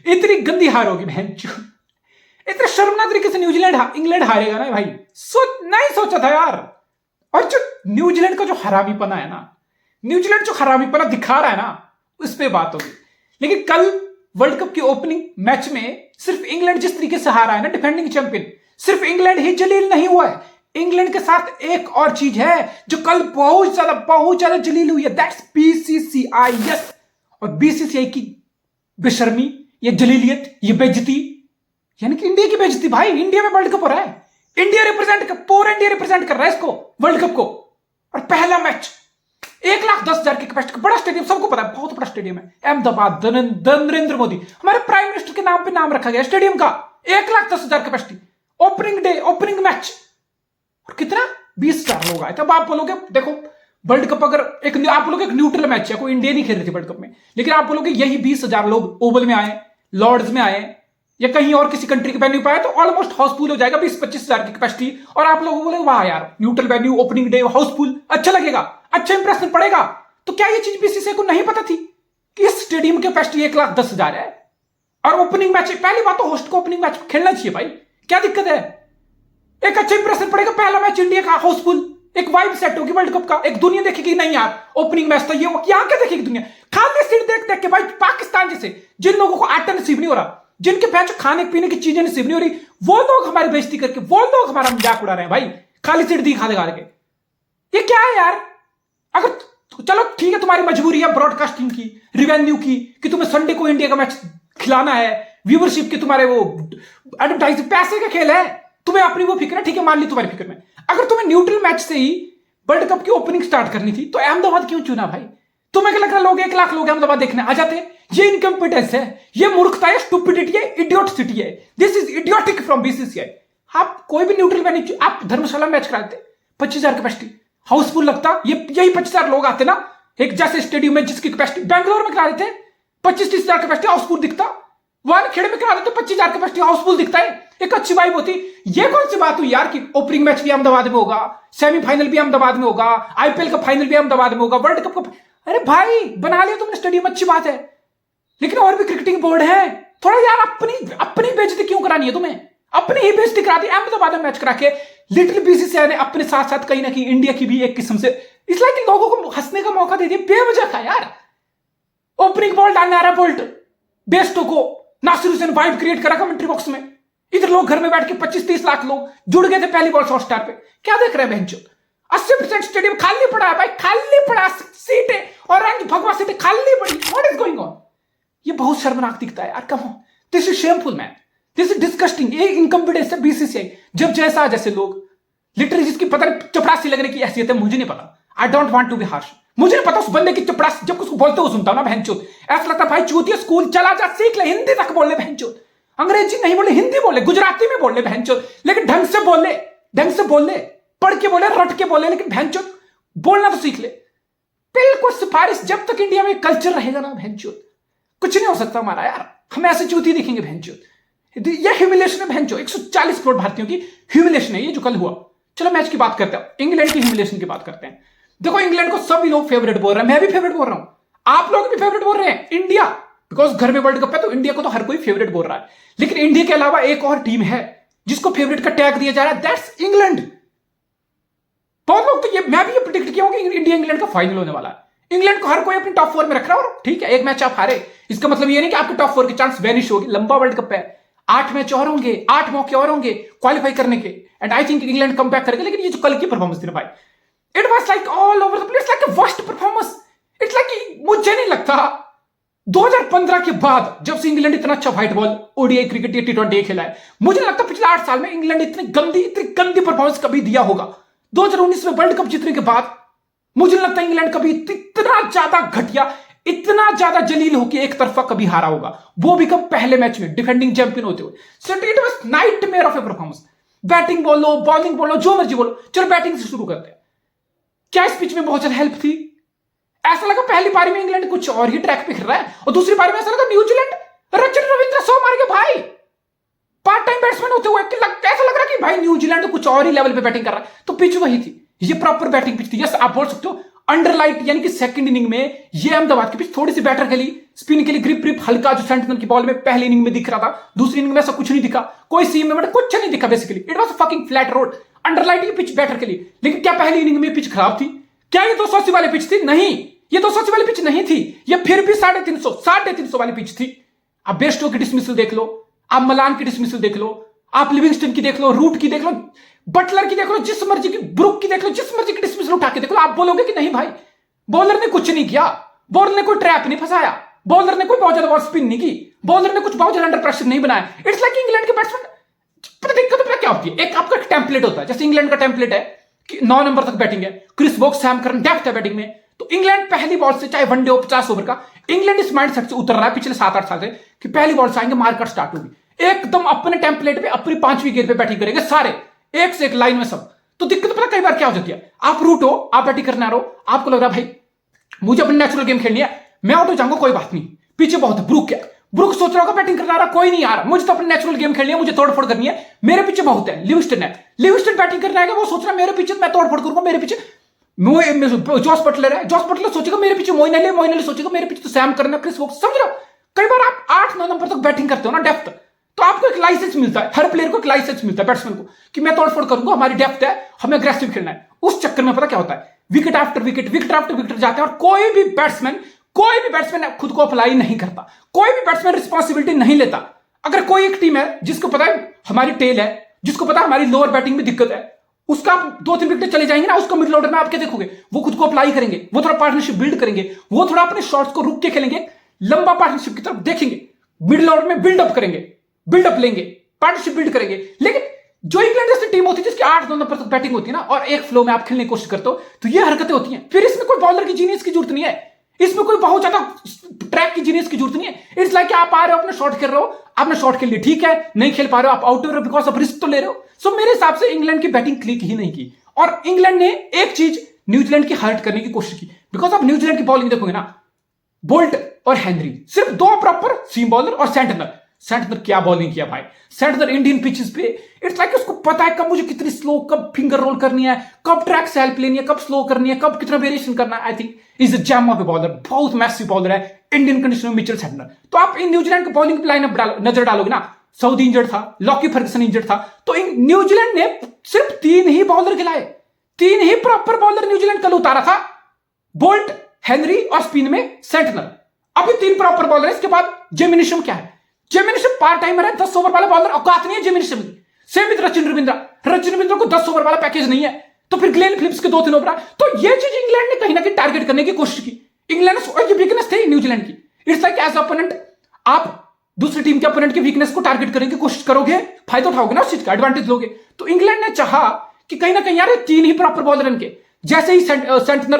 इतनी गंदी हार होगी बहन चो, इतने शर्मनाक तरीके से इंग्लैंड हारेगा ना भाई, नहीं सोचा था यार। और जो न्यूजीलैंड का जो हरामीपना है ना, न्यूजीलैंड जो हरामीपना दिखा रहा है ना, उस पर बात होगी। लेकिन कल वर्ल्ड कप की ओपनिंग मैच में सिर्फ इंग्लैंड जिस तरीके से हारा है ना, डिफेंडिंग चैंपियन, सिर्फ इंग्लैंड ही जलील नहीं हुआ है, इंग्लैंड के साथ एक और चीज है जो कल बहुत ज्यादा जलील हुई है, दैट्स बीसीसीआई। यस, और बीसीसीआई की बेशर्मी, ये जलीलियत, ये बेइज्जती, यानी कि इंडिया की बेइज्जती भाई। इंडिया में वर्ल्ड कप हो रहा है, पूरा इंडिया रिप्रेजेंट कर रहा है इसको, वर्ल्ड कप को। और पहला मैच 1,10,000 की कैपेसिटी, बड़ा स्टेडियम, सबको पता है बहुत बड़ा स्टेडियम है, अहमदाबाद, नरेंद्र मोदी, हमारे प्राइम मिनिस्टर के नाम पे नाम रखा गया स्टेडियम का, 1,10,000 capacity, opening day, opening match. और कितना 20,000 लोग आए थे। अब आप बोलोगे देखो वर्ल्ड कप अगर आप बोलोगे एक न्यूट्रल मैच है, कोई इंडिया नहीं खेल रही थी वर्ल्ड कप में, लेकिन आप बोलोगे यही 20,000 लोग ओवल में आए, लॉर्ड्स में आए, या कहीं और किसी कंट्री के वेन्यू पे आए, तो ऑलमोस्ट हाउसफुल हो जाएगा, 20-25,000 की कैपेसिटी। और आप लोग बोले वाह यार, neutral venue, opening day, Housefull, अच्छा लगेगा, अच्छा इंप्रेशन पड़ेगा। तो क्या ये चीज बीसीसीआई को नहीं पता थी कि इस स्टेडियम की कैपेसिटी 1,10,000 है? और ओपनिंग मैच, पहली बात तो होस्ट को ओपनिंग मैच खेलना चाहिए भाई, क्या दिक्कत है? एक अच्छा इंप्रेशन पड़ेगा, पहला मैच इंडिया का हाउसफुल, एक वाइब सेट होगी वर्ल्ड कप का, एक दुनिया देखेगी नहीं यार ओपनिंग मैच था ये, यहाँ क्या देखेगी दुनिया? खाली सीट देख देख के भाई, पाकिस्तान जैसे जिन लोगों को आटा नसीब नहीं हो रहा, जिनके पैच खाने पीने की चीजें नसीब नहीं हो रही, वो लोग हमारी बेइज्जती करके, वो लोग हमारा मजाक उड़ा रहे हैं भाई, खाली सीट दिखा दिखा के। ये क्या है यार? अगर चलो ठीक है, तुम्हारी मजबूरी है ब्रॉडकास्टिंग की, रिवेन्यू की, कि तुम्हें संडे को इंडिया का मैच खिलाना है, व्यूवरशिप के, तुम्हारे वो एडवर्टाइजिंग, पैसे का खेल है, तुम्हें अपनी वो फिक्र है, ठीक है मान ली तुम्हारी फिक्र में। अगर तुम्हें न्यूट्रल मैच से ही वर्ल्ड कप की ओपनिंग स्टार्ट करनी थी, तो अहमदाबाद क्यों चुना भाई? तुम्हें क्या लग रहा लोग 1,00,000 लोग अहमदाबाद देखने आ जाते? ये इनकम्पिटेंस है, ये मूर्खता है, स्टुपिडिटी है, इडियोटिसिटी है, this is idiotic from BCCI. आप कोई भी न्यूट्रल मैच, आप धर्मशाला मैच कराते, 25,000 कैपेसिटी, हाउसफुल लगता, यही 25,000 लोग आते ना, एक जैसे स्टेडियम में जिसकी कैपेसिटी, बैंगलोर में करा देते 25-30,000 कैपेसिटी, हाउसफुल दिखता, वानखेड़े में करा देते 25,000 कैपेसिटी, हाउसफुल दिखता है, एक अच्छी वाइब होती। ये कौन सी बात हुई यार कि ओपनिंग मैच भी अहमदाबाद में होगा, सेमीफाइनल भी अहमदाबाद में होगा, आईपीएल का फाइनल भी अहमदाबाद में होगा, वर्ल्ड कप का, अरे भाई बना लिया तुमने स्टेडियम, अच्छी बात है, लेकिन और भी क्रिकेटिंग बोर्ड है, थोड़ा यार अपनी बेइज्जती क्यों करानी है तुम्हें? अपनी ही बेइज्जती करा दी अहमदाबाद में मैच करा के। लिटिल बीसीसीआई ने अपने साथ साथ कहीं ना कहीं इंडिया की भी एक किस्म से इसलिए लोगों को हंसने का मौका दे दिया, बेवजह का यार। ओपनिंग बॉल डालने आ रहा बोल्ट, बेस्टो को नासिर हुसैन वाइब क्रिएट करा कमेंट्री बॉक्स में, इधर लोग घर में बैठ के 25-30 लाख लोग जुड़ गए थे पहली बॉल हॉटस्टार पे, क्या देख रहे हैं बहनचोद? 80% स्टेडियम खाली पड़ा है भाई, खाली पड़ा, सीटें ऑरेंज भगवा सीटें खाली पड़ी, व्हाट इज गोइंग ऑन? ये बहुत शर्मनाक दिखता है यार, come on, this is shameful man, this is disgusting. ये इनकम्पिटेंस है बीसीसीआई, जब जैसे लोग लिटरली जिसकी पता नहीं चपरासी लगने की हैसियत है, मुझे नहीं पता, I don't want to be harsh, मुझे नहीं पता उस बंदे की चपरासी, जब उसको बोलते हो सुनता हूं ना बहनचोद, ऐसा लगता है भाई चूतिया, स्कूल चला जा, सीख ले, हिंदी तक बोल ले बहनचोद, अंग्रेजी नहीं बोले, हिंदी बोले, गुजराती में बोल ले बहनचोद, लेकिन ढंग से बोल ले, पढ़ के बोले, रट के बोले, लेकिन बहनचोद बोलना तो सीख ले। बिल्कुल सिफारिश, जब तक इंडिया में कल्चर रहेगा ना बहनचोद, कुछ नहीं हो सकता हमारा यार, हम ऐसे चूती दिखेंगे बहनचोद। ये ह्यूमिलेशन है बहनचोद, 140 करोड़ भारतीयों की ह्यूमिलेशन है ये जो कल हुआ। चलो मैच की बात करते हैं, इंग्लैंड की ह्यूमिलेशन की बात करते हैं। देखो इंग्लैंड को सभी लोग फेवरेट बोल रहे हैं, मैं भी फेवरेट बोल रहा हूं, आप लोग भी फेवरेट बोल रहे हैं, इंडिया, बिकॉज घर में वर्ल्ड कप है तो इंडिया को तो हर कोई फेवरेट बोल रहा है, लेकिन इंडिया के अलावा एक और टीम है जिसको फेवरेट का टैग दिया जा रहा है, दैट्स इंग्लैंड। बहुत लोग तो ये, मैं भी ये प्रिडिक्ट किया हूं कि इंडिया इंग्लैंड का फाइनल होने वाला है। इंग्लैंड को हर कोई अपनी टॉप 4 में रख रहा है, और ठीक है एक मैच आप हारे, इसका मतलब ये नहीं कि आपके टॉप 4 के चांस वैनिश होगी, लंबा वर्ल्ड कप है, 8 मैच और होंगे, 8 मौके और होंगे क्वालिफाई करने के, and I think England come back करेगा। लेकिन ये जो कल की परफॉर्मेंस थी ना भाई, it was like all over the place, like a worst performance. It's like, मुझे नहीं लगता 2015 के बाद जब से इंग्लैंड इतना अच्छा व्हाइट बॉल ओडीआई क्रिकेट या T20 खेला है, मुझे लगता पिछले 8 साल में इंग्लैंड इतनी गंदी परफॉर्मेंस कभी दिया होगा। 2019 में वर्ल्ड कप जीतने के बाद मुझे लगता है इंग्लैंड कभी इतना ज्यादा घटिया, इतना ज्यादा जलील होकर एक तरफा कभी हारा होगा, वो भी कब? पहले मैच में डिफेंडिंग चैंपियन होते हुए। So it was nightmare of A performance. Batting बोलो, बॉलिंग बोलो, जो मर्जी बोलो, चलो बैटिंग से शुरू करते हैं। क्या इस पिच में बहुत ज्यादा हेल्प थी? ऐसा लगा पहली पारी में इंग्लैंड कुछ और ही ट्रैक पे खेल रहा है, और दूसरी पारी में ऐसा लगा न्यूजीलैंड रचिन रविंद्र 100 मार के भाई पार्ट टाइम बैट्समैन होते हुए ऐसा लग रहा कि भाई न्यूजीलैंड कुछ और ही लेवल पे बैटिंग कर रहा है। तो पिच वही थी, ये प्रॉपर बैटिंग पिच थी। यस आप बोल सकते हो अंडरलाइट यानी कि सेकंड इनिंग में ये अहमदाबाद की पिच थोड़ी सी बेटर खेली, स्पिन के लिए ग्रिप ग्रिप हल्का जो सेंटनर की बॉल में पहली इनिंग में दिख रहा था, दूसरी इनिंग में ऐसा कुछ नहीं दिखा, कोई सीम में कुछ नहीं दिखा, basically it was fucking flat road, अंडरलाइट की पिच बेटर खेली। लेकिन क्या पहली इनिंग में पिच खराब थी? क्या ये 280 वाली पिच थी? नहीं, ये 280 वाली पिच नहीं थी, ये फिर भी 350 वाली पिच थी। आप बेस्टो की डिसमिसल देख लो, आप मलान की डिसमिसल देख लो, आप लिविंगस्टन की देख लो, रूट की देख लो, बटलर की देख लो, जिस मर्जी की, ब्रुक की देख लो, जिस मर्जी की डिसमिसल उठा के देख लो, आप बोलोगे कि नहीं भाई बॉलर ने कुछ नहीं किया, बॉलर ने कोई ट्रैप नहीं फंसाया, बॉलर ने कोई बहुत ज्यादा बॉल स्पिन नहीं की, बॉलर ने कुछ बहुत ज्यादा अंडर प्रेशर नहीं बनाया। इट्स लाइक इंग्लैंड के बैट्समैन, पता दिक्कत क्या होती है, एक आपका टेम्पलेट होता है, जैसे इंग्लैंड का टेम्पलेट है कि 9 नंबर तक बैटिंग है, Chris Woakes, Sam Curran, depth है बैटिंग में, तो इंग्लैंड पहली बॉल से, चाहे वनडे हो 50 ओवर का, इंग्लैंड इस माइंडसेट से उतर रहा है पिछले 7-8 साल से कि पहली बॉल से आएंगे, मार्केट स्टार्ट होगी, एकदम अपने टेम्पलेट पे अपनी 5वीं गेंद पे बैटिंग करेंगे सारे, एक से एक लाइन में सब। तो दिक्कत पता कई बार क्या हो जाती है, आप रूट हो, आप बैटिंग करना रहो, आपको लग रहा है भाई मुझे अपनी नेचुरल गेम खेलनी है, मैं आउट हो जाऊंगा कोई बात नहीं, पीछे बहुत है, ब्रुक है, ब्रुक सोच रहा होगा बैटिंग करना रहा, कोई नहीं आ रहा, मुझे तो अपनी नेचुरल गेम खेलनी है, मुझे तोड़फोड़ करनी है, मेरे पीछे बहुत है, लिविंगस्टन है, लिविंगस्टन बैटिंग करना है, वो सोच रहा है मेरे पीछे मैं तोड़फोड़ करूंगा, मेरे पीछे जॉस बटलर है, जॉस बटलर सोचेगा मेरे पीछे मोइन अली, मोइन अली सोचेगा मेरे पीछे तो सैम करना, क्रिस वोक्स, समझ रहे हो? कई बार आप 8-9 नंबर तक बैटिंग करते हो ना, डेप्थ, तो आपको एक लाइसेंस मिलता है, हर प्लेयर को एक लाइसेंस मिलता है बैट्समैन को कि मैं तोड़फोड़ करूंगा, हमारी डेप्थ है, हमें अग्रेसिव खेलना है। उस चक्कर में पता क्या होता है, wicket after wicket, wicket after wicket जाते हैं और कोई भी बैट्समैन खुद को अप्लाई नहीं करता, कोई भी बैट्समैन रिस्पॉन्सिबिलिटी नहीं लेता। अगर कोई एक टीम है जिसको पता है हमारी टेल है, जिसको पता है हमारी लोअर बैटिंग में दिक्कत है, उसका 2-3 विकेट चले जाएंगे ना, उसको मिडिल ऑर्डर में आप क्या देखोगे, वो खुद को अप्लाई करेंगे, वो थोड़ा पार्टनरशिप बिल्ड करेंगे, वो थोड़ा अपने शॉट्स को रुक के खेलेंगे, लंबा पार्टनरशिप की तरफ देखेंगे, मिडिल ऑर्डर में बिल्डअप करेंगे, बिल्डअप लेंगे, पार्टनरशिप बिल्ड करेंगे। लेकिन जो इंग्लैंड जैसी टीम होती है जिसकी 8-9 नंबर तक बैटिंग होती है ना, और एक फ्लो में आप खेलने की कोशिश करते हो, तो ये हरकतें होती हैं। फिर इसमें कोई बॉलर की जीनियस की जरूरत नहीं है, इसमें कोई बहुत ज्यादा ट्रैक की जीनियस की जरूरत नहीं है। इट्स लाइक आप आ रहे हो, अपने शॉट खेल रहे हो, आपने शॉट खेल लिया, ठीक है, नहीं खेल पा रहे हो, आप आउट हो रहे हो, बिकॉज ऑफ रिस्क तो ले रहे हो। सो मेरे हिसाब से इंग्लैंड की बैटिंग क्लिक ही नहीं की, और इंग्लैंड ने एक चीज न्यूजीलैंड की हर्ट करने की कोशिश की, बिकॉज आप न्यूजीलैंड की बॉलिंग देखोगे ना, बोल्ट और हेनरी, सिर्फ 2 प्रॉपर सीम बॉलर, और सेंटनर क्या बॉलिंग किया भाई, सेंटनर इंडियन पिचेस पे, इट्स लाइक उसको पता है कब मुझे कितनी स्लो, कब फिंगर रोल करनी है, कब ट्रैक से हेल्प लेनी है, कब स्लो करनी है, कब कितना वेरिएशन करना है। I think is a jam of a bowler, बहुत मैसिव बॉलर है इंडियन कंडीशन में मिचेल सेंटनर। तो आप इन न्यूजीलैंड के बॉलिंग लाइनअप नजर डालोगे ना, सऊदी इंजर्ड था, लॉकी फर्गसन इंजर्ड था, तो न्यूजीलैंड ने सिर्फ 3 ही बॉलर खिलाए, 3 ही प्रॉपर बॉलर न्यूजीलैंड कल उतारा था, बोल्ट, हेनरी और स्पिन में सेंटनर। अभी 3 प्रॉपर बॉलर है, इसके बाद जेमिनिशम क्या है, जेमिनिशम पार्ट टाइमर है, 10 ओवर वाला बॉलर, औकात नहीं है जेमिनिशम की। सेम विद रचिन रविंद्रा को 10 ओवर वाला पैकेज नहीं है, तो फिर ग्लेन फिलिप्स के 2-3 ओवर। तो ये चीज इंग्लैंड ने कहीं ना कहीं टारगेट करने की कोशिश की, इंग्लैंड की वीकनेस थी न्यूजीलैंड की। इट्स लाइक एज ओपोनेंट आप दूसरी टीम के ओपोनेंट की वीकनेस को टारगेट करने की कोशिश करोगे, फायदा उठाओगे ना, उस चीज का एडवांटेज लोगे। तो इंग्लैंड ने चाहा कि कहीं ना कहीं यार 3 ही प्रॉपर बॉलर इनके, जैसे ही सेंटनर,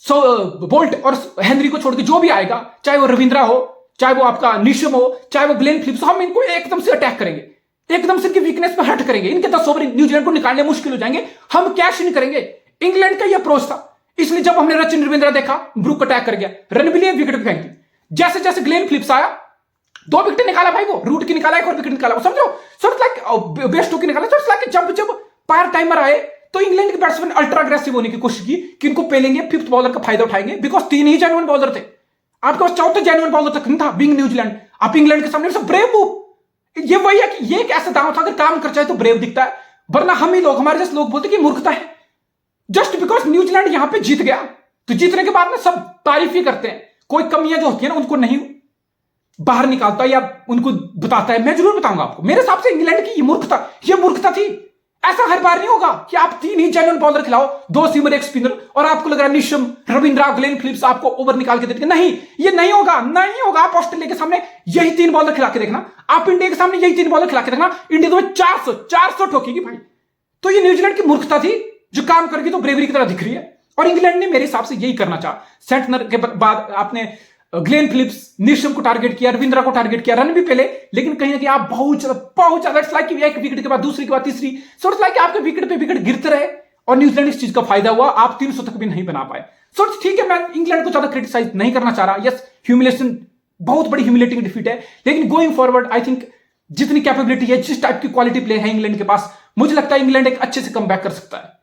बोल्ट और हेनरी को छोड़ के जो भी आएगा, चाहे वो रविंद्रा हो, चाहे वो आपका निशम हो, चाहे वो ग्लेन फिलिप्स, हम इनको एकदम से अटैक करेंगे, एकदम से इनकी वीकनेस पे हट करेंगे, इनके 10 ओवर न्यूजीलैंड को निकालने मुश्किल हो जाएंगे, हम कैश नहीं करेंगे। इंग्लैंड का ये अप्रोच था, इसलिए जब हमने रचिन रविंद्रा देखा, ब्रुक अटैक कर गया, रन भी लिए, विकेट भी फेंक दी। जैसे जैसे ग्लेन फिलिप्स आया, 2 विकेट निकाला भाई, वो रूट की निकाला, एक और विकेट निकाला, समझो सॉर्ट लाइक बेस्ट की निकाला। सॉर्ट लाइक जब पार टाइमर आए तो इंग्लैंड के बैट्समैन अल्ट्रा अग्रेसिव होने की कोशिश की कि इनको पेलेंगे, 5th बॉलर का फायदा उठाएंगे, बिकॉज 3 ही जेन्युइन बॉलर थे, आपके पास 4th जेन्युइन बॉलर तक नहीं था बीइंग न्यूजीलैंड। आप इंग्लैंड के सामने ब्रेव मूव, ये वही है कि ये एक ऐसा दांव था, अगर काम कर जाए तो ब्रेव दिखता है, वरना हम ही लोग, हमारे जैसे लोग बोलते कि मूर्खता है। जस्ट बिकॉज न्यूजीलैंड यहां पे जीत गया, तो जीतने के बाद में सब तारीफ ही करते हैं, कोई कमियां जो होती है ना उनको नहीं बाहर निकालता या उनको बताता है। मैं जरूर बताऊंगा आपको, मेरे हिसाब से इंग्लैंड की ये मूर्खता थी। ऐसा हर बार नहीं होगा कि आप 3 ही जेन्युइन बॉलर खिलाओ, 2 सीमर, 1 स्पिनर, और आपको लग रहा है निशम, रविंद्रा, ग्लेन फिलिप्स आपको ओवर निकाल के देंगे। नहीं, ये नहीं होगा, नहीं होगा। आप ऑस्ट्रेलिया के सामने यही 3 बॉलर खिला के देखना, आप इंडिया के सामने यही 3 बॉलर खिला के देखना, इंडिया तुम्हें 400 ठोकेगी भाई। तो ये न्यूजीलैंड की मूर्खता थी जो काम करके तो ब्रेवरी की तरह दिख रही है, और इंग्लैंड ने मेरे हिसाब से यही करना चाहा। सेंटनर के बाद आपने ग्लेन फिलिप्स, निशम को टारगेट किया, रविंद्रा को टारगेट किया, रन भी पहले, लेकिन कहीं ना कहीं आप बहुत ज्यादा इट्स लाइक एक विकेट के बाद दूसरी के बाद तीसरी, सो इट्स लाइक आपके विकेट पे विकेट गिरते रहे, और न्यूजीलैंड इस चीज का फायदा हुआ, आप 300 तक भी नहीं बना पाए। सो ठीक है, मैं इंग्लैंड को ज्यादा क्रिटिसाइज नहीं करना चाह रहा। यस, ह्यूमिलेशन, बहुत बड़ी ह्यूमिलेटिंग डिफीट है, लेकिन गोइंग फॉरवर्ड आई थिंक जितनी कैपेबिलिटी है, जिस टाइप की क्वालिटी प्लेयर है इंग्लैंड के पास, मुझे लगता है इंग्लैंड एक अच्छे से कम बैक कर सकता है।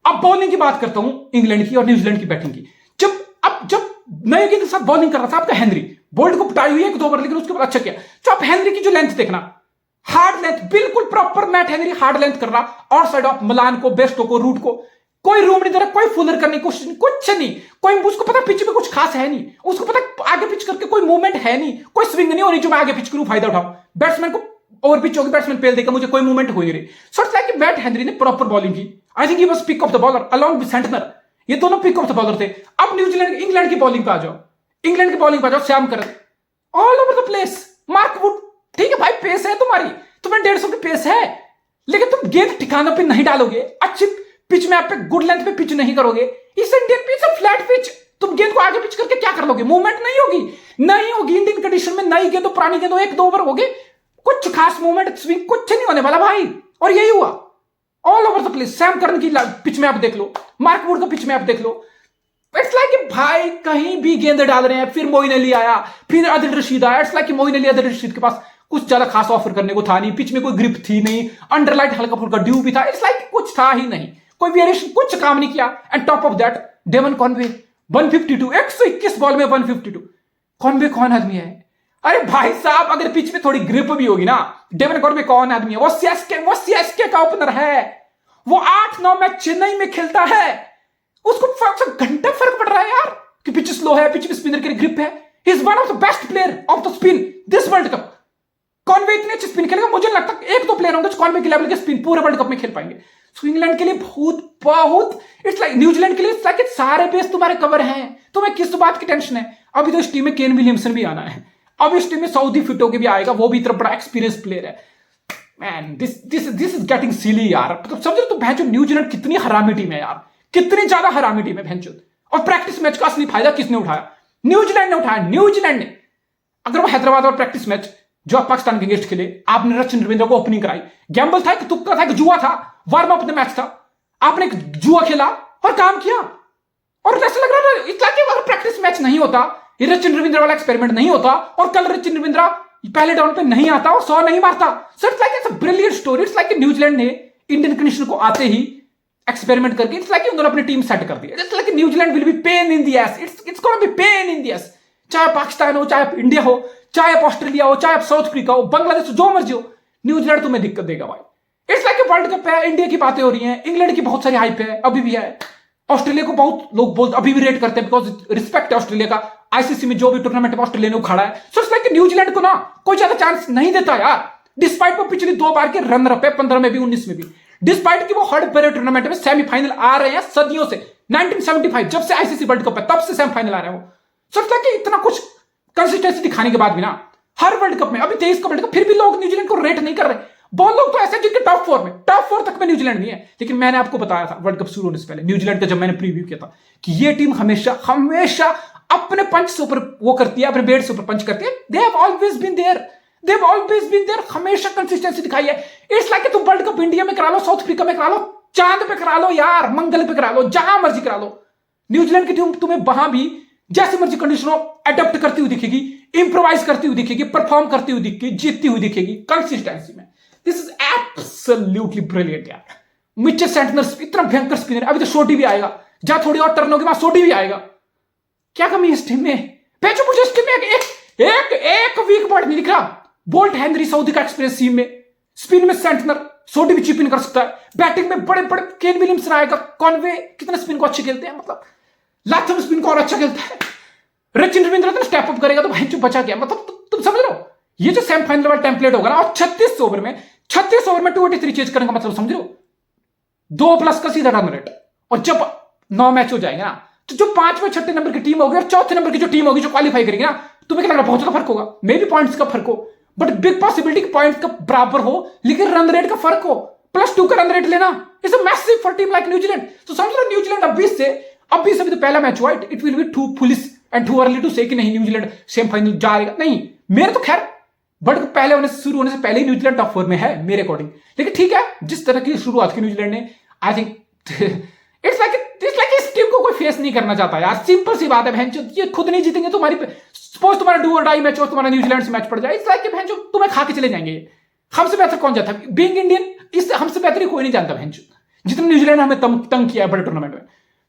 अब बॉलिंग की बात करता हूं इंग्लैंड की और न्यूजीलैंड की बैटिंग की। जब नए गेंद के साथ बॉलिंग कर रहा था आपका हेनरी, बोल्ट को पिटाई हुई है 1-2 ओवर, लेकिन उसके बाद अच्छा किया। तो आप हेनरी की जो लेंथ देखना, हार्ड लेंथ, बिल्कुल proper Matt Henry hard length कर रहा, और साइड ऑफ मलान को, बेस्टो को, रूट को कोई रूम नहीं दे रहा, कोई फुलर करने की कोशिश नहीं, कुछ नहीं। कोई उसको पता पिच में कुछ खास है नहीं, उसको पता आगे पिच करके कोई मूवमेंट है नहीं, कोई स्विंग नहीं हो रही जो मैं आगे पिच करूं फायदा उठाऊं। बैट्समैन को ओवर पिच होगी, बैट्समैन पेल देगा, मुझे कोई मूवमेंट हो नहीं रही। So it's like Matt Henry ने प्रॉपर बॉलिंग की। I think he was pick of the bowler along with Santner, ये दोनों पिक ऑफ द बॉलर थे। अब न्यूजीलैंड इंग्लैंड की बॉलिंग पे आ जाओ, इंग्लैंड की बॉलिंग पे आ जाओ। Sam Curran all over the place, Mark Wood, ठीक है भाई पेस है तुम्हारी, तुम्हें 150 की पेस है, लेकिन तुम गेंद ठिकानों पे नहीं डालोगे, अच्छी पिच में आप पे गुड लेंथ पे पिच नहीं करोगे। इस इंडियन पिच है फ्लैट पिच, तुम गेंद को आगे पिच करके क्या कर लोगे? मूवमेंट नहीं होगी इंडियन कंडीशन में। नई गेंद पुरानी गेंद 1-2 ओवर हो गए, कुछ खास मूवमेंट स्विंग कुछ नहीं होने वाला भाई। और यही हुआ all over the place. Sam Curran की पिच में आप देख लो, मार्क वुड का पिच में आप देख लो। इट्स लाइक भाई कहीं भी गेंद डाल रहे हैं। फिर मोइन अली आया, फिर आदिल रशीद आया। इट्स लाइक मोइन अली, आदिल रशीद के पास कुछ ज्यादा खास ऑफर करने को था नहीं, पिच में कोई ग्रिप थी नहीं, अंडरलाइट हल्का फुल्का ड्यू भी था। इट्स लाइक कुछ था ही नहीं, कोई वेरिएशन कुछ काम नहीं किया। And top of that Devon Conway 152, 121 ball में 152। कॉनवे कौन आदमी है? अरे भाई साहब अगर पिच में थोड़ी ग्रिप भी होगी ना, डेवन कॉनवे कौन आदमी है? वो सीएसके का ओपनर है, वो 8-9 मैच चेन्नई में खेलता है, उसको घंटा फर्क पड़ रहा है यार कि पिच स्लो है, पिच में स्पिनर के लिए ग्रिप है। He is one of the best player of the spin this world cup. Conway इतने अच्छे स्पिन खेलेगा, मुझे लगता है 1-2 प्लेयर होंगे जो कॉनवे के लेवल के स्पिन पूरे वर्ल्ड कप में खेल पाएंगे। सो इंग्लैंड के लिए बहुत इट्स लाइक, न्यूजीलैंड के लिए इट्स लाइक सारे बेस तुम्हारे कवर हैं, तुम्हें किस बात की टेंशन है? अभी तो इस टीम में केन विलियमसन भी आना है, अब इस टीम में सऊदी फिट होके भी आएगा, वो भी इतना बड़ा एक्सपीरियंस प्लेयर है। मैन दिस इज गेटिंग सिली यार। तो समझ रहे, तो भैंचो न्यूजीलैंड कितनी हरामी टीम है यार, कितनी ज्यादा हरामी टीम है भैंचो। और प्रैक्टिस मैच का असली फायदा किसने उठाया? न्यूजीलैंड ने उठाया, न्यूजीलैंड ने। अगर वो हैदराबाद और प्रैक्टिस मैच जो आप पाकिस्तान के अगेंस्ट खेले, आपने रचिन रविंद्र को ओपनिंग कराई, गैम्बल था, एक तुक्का था, एक जुआ था, वार्म अप मैच था, आपने एक जुआ खेला और काम किया। और ऐसा लग रहा है इतना कि अगर प्रैक्टिस मैच नहीं होता, ये रचिन रविंद्र वाला एक्सपेरिमेंट नहीं होता, और कल रचिन रविंद्र पहले डाउन पे नहीं आता और 100 नहीं मारता। So it's like it's a brilliant story. It's like New Zealand ने इंडियन कंडीशन को आते ही एक्सपेरिमेंट करके इट्स लाइक उन्होंने अपनी टीम सेट कर दी। It's like New Zealand will be pain in the ass, it's gonna be pain in the ass. चाहे पाकिस्तान हो, चाहे इंडिया हो, चाहे ऑस्ट्रेलिया हो, चाहे साउथ अफ्रीका हो, बांग्लादेश हो, जो मर्जी हो, न्यूजीलैंड तुम्हें दिक्कत देगा भाई। इट्स लाइक वर्ल्ड कप है, इंडिया की बातें हो रही हैं, इंग्लैंड की बहुत सारी हाइप है, अभी भी है। ऑस्ट्रेलिया को बहुत लोग बोलते अभी भी रेट करते हैं, बिकॉज रिस्पेक्ट है ऑस्ट्रेलिया का, आईसीसी में जो भी टूर्नामेंट में ऑस्ट्रेलिया ने उखाड़ा है। सो इट्स लाइक न्यूजीलैंड को ना कोई ज्यादा चांस नहीं देता यार, डिस्पाइट वो पिछली 2 बार के रनर अप है, 15 में भी 19 में भी, डिस्पाइट कि वो हर बड़े टूर्नामेंट में सेमीफाइनल आ रहे हैं सदियों से, 1975 जब से आईसीसी वर्ल्ड कप है तब से सेमीफाइनल आ रहे हैं वो। सो इट्स लाइक इतना कुछ कंसिस्टेंसी दिखाने के बाद भी ना हर वर्ल्ड कप में, अभी 23 का वर्ल्ड कप, फिर भी लोग न्यूजीलैंड को रेट नहीं कर रहे। बहुत लोग तो ऐसे जिनके टॉप 4 तक में न्यूजीलैंड नहीं है। लेकिन मैंने आपको बताया था वर्ल्ड कप शुरू होने से पहले, न्यूजीलैंड का जब मैंने प्रीव्यू किया था कि ये टीम हमेशा हमेशा अपने पंच से ऊपर वो करती है, अपने बेट से ऊपर पंच करती है। They have always been there, हमेशा कंसिस्टेंसी दिखाई है। इट्स लाइक तुम वर्ल्ड कप इंडिया में करा लो, साउथ अफ्रीका में करा लो, चांद पे करा लो यार, मंगल पे करा लो, जहां मर्जी करा लो, न्यूजीलैंड की टीम तुम्हें वहां भी जैसी मर्जी कंडीशन हो अडेप्ट करती हुई दिखेगी, इंप्रोवाइज करती हुई दिखेगी, परफॉर्म करती हुई दिखेगी, जीतती हुई दिखेगी कंसिस्टेंसी में। दिस इज एब्सोल्युटली ब्रिलियंट यार। मिचेल सेंटनर इतना भयंकर स्पिनर, अभी तो शोटी भी आएगा, जहां थोड़ी और टर्न होगी वहां शोटी भी आएगा। क्या कमी है इस टीम में? भेजो मुझे इस टीम में एक वीक पॉइंट नहीं दिख रहा। बोल्ट हेनरी सऊदी का एक्सपीरियंस टीम में, स्पिन में सेंटनर, शोटी भी चिप इन कर सकता है, बैटिंग में बड़े बड़े केन विलियमसन आएगा, कॉनवे कितने स्पिन को अच्छे खेलते हैं, मतलब लाथम स्पिन को और अच्छा खेलता है, रचिन रविंद्र तो स्टेप अप करेगा तो भाई चुप बचा गया। मतलब तुम समझ रहे हो, ये जो सेमीफाइनल वाला टेम्पलेट होगा ना, और 36 ओवर में 283 चेज करने का मतलब समझ रहे हो, 2+ का सीधा रन रेट। और जब 9 मैच हो जाएंगे ना, तो जो 5वें 6ठे नंबर की टीम होगी और 4थे नंबर की जो टीम होगी जो क्वालिफाई करेगी ना, तुम्हें क्या लग रहा है बहुत ज्यादा फर्क होगा? मे बी पॉइंट्स का फर्क हो, बट बिग पॉसिबिलिटी कि पॉइंट्स का बराबर हो, लेकिन रन रेट का फर्क हो। +2 का रन रेट लेना is a massive for team like New Zealand. तो समझ लो न्यूजीलैंड अभी से अभी तो पहला मैच हुआ, it will be too foolish and too early to say कि नहीं न्यूजीलैंड सेमीफाइनल जाएगा। नहीं, मेरे तो खैर वर्ल्ड कप पहले होने से शुरू होने से पहले ही न्यूजीलैंड टॉप 4 में है मेरे अकॉर्डिंग। लेकिन ठीक है, जिस तरह की शुरुआत की न्यूजीलैंड ने, आई थिंक इट्स लाइक इस टीम को कोई फेस नहीं करना चाहता यार। सिंपल सी बात है भैंचो, ये खुद नहीं जीतेंगे तुम्हारी, सपोज तुम्हारा डू और डाई मैच हो, तुम्हारा न्यूजीलैंड से मैच पड़ जाए, इट्स लाइक भैंचो तुम्हें खा के चले जाएंगे। हमसे बेहतर कौन जाता है? बीइंग इंडियन, इससे हमसे बेहतर कोई नहीं जानता भैंचो। जितना न्यूजीलैंड हमें तंग किया है बड़े टूर्नामेंट में।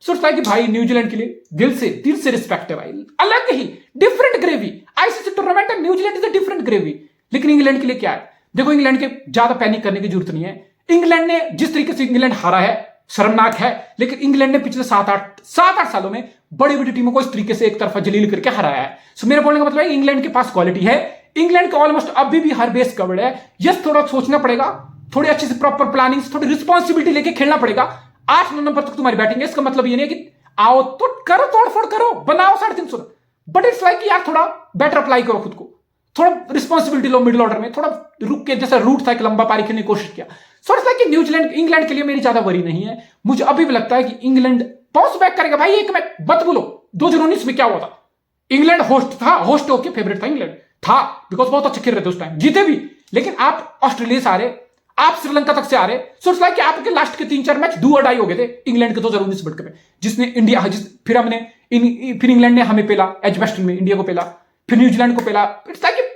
सोचता है कि भाई न्यूजीलैंड के लिए दिल से रिस्पेक्ट है भाई, अलग ही डिफरेंट ग्रेवी। आईसीसी टूर्नामेंट है, New Zealand is a different gravy. लेकिन इंग्लैंड के लिए क्या है, देखो इंग्लैंड के ज्यादा पैनिक करने की जरूरत नहीं है। इंग्लैंड ने जिस तरीके से इंग्लैंड हारा है शर्मनाक है, लेकिन इंग्लैंड ने पिछले 7-8 सालों में बड़ी बड़ी टीमों को इस तरीके से एक तरफा जलील करके हराया है। सो मेरे बोलने का मतलब है इंग्लैंड के पास क्वालिटी है, इंग्लैंड का ऑलमोस्ट अभी भी हर बेस कवर्ड है। यस थोड़ा सोचना पड़ेगा, थोड़ी अच्छे से प्रॉपर प्लानिंग, थोड़ी रिस्पॉन्सिबिलिटी लेके खेलना पड़ेगा। 8-9 नंबर तक तुम्हारी बैटिंग है, इसका मतलब ये नहीं है कि आओ तो करो, तोड़फोड़ करो, बनाओ 350 रन, बट इट्स लाइक यार थोड़ा बेटर अप्लाई करो खुद को, थोड़ा रिस्पॉन्सिबिलिटी लो मिडिल ऑर्डर में, थोड़ा रुक के, जैसा रूट था एक लंबा पारी खेलने की कोशिश किया। सो इट्स लाइक न्यूजीलैंड इंग्लैंड के लिए मेरी ज्यादा वरी नहीं है। मुझे अभी भी लगता है कि इंग्लैंड बाउंस बैक करेगा भाई। एक मैच मत बोलो 2019 में क्या हुआ था, इंग्लैंड होस्ट था, होस्ट होके फेवरेट था इंग्लैंड था, बिकॉज बहुत अच्छे खेल रहे थे उस टाइम, जीते भी। लेकिन आप ऑस्ट्रेलिया से आ रहे, आप श्रीलंका तक से आ रहे, सो इट्स लाइक कि आपके लास्ट के 3-4 मैच डू और डाई हो गए थे इंग्लैंड के 2019 वर्ल्ड कप में, जिसने इंडिया फिर इंग्लैंड ने हमें पेला एजबेस्टन में, इंडिया को पेला, फिर न्यूजीलैंड को पेला। इट्स लाइक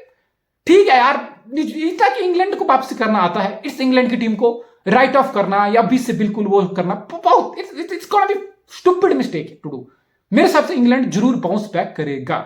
ठीक है यार, इतना कि इंग्लैंड को वापसी करना आता है, इस इंग्लैंड की टीम को राइट ऑफ करना या बीच से बिल्कुल वो करना बहुत, it's gonna be stupid mistake to do. मेरे हिसाब से इंग्लैंड जरूर बाउंस बैक करेगा।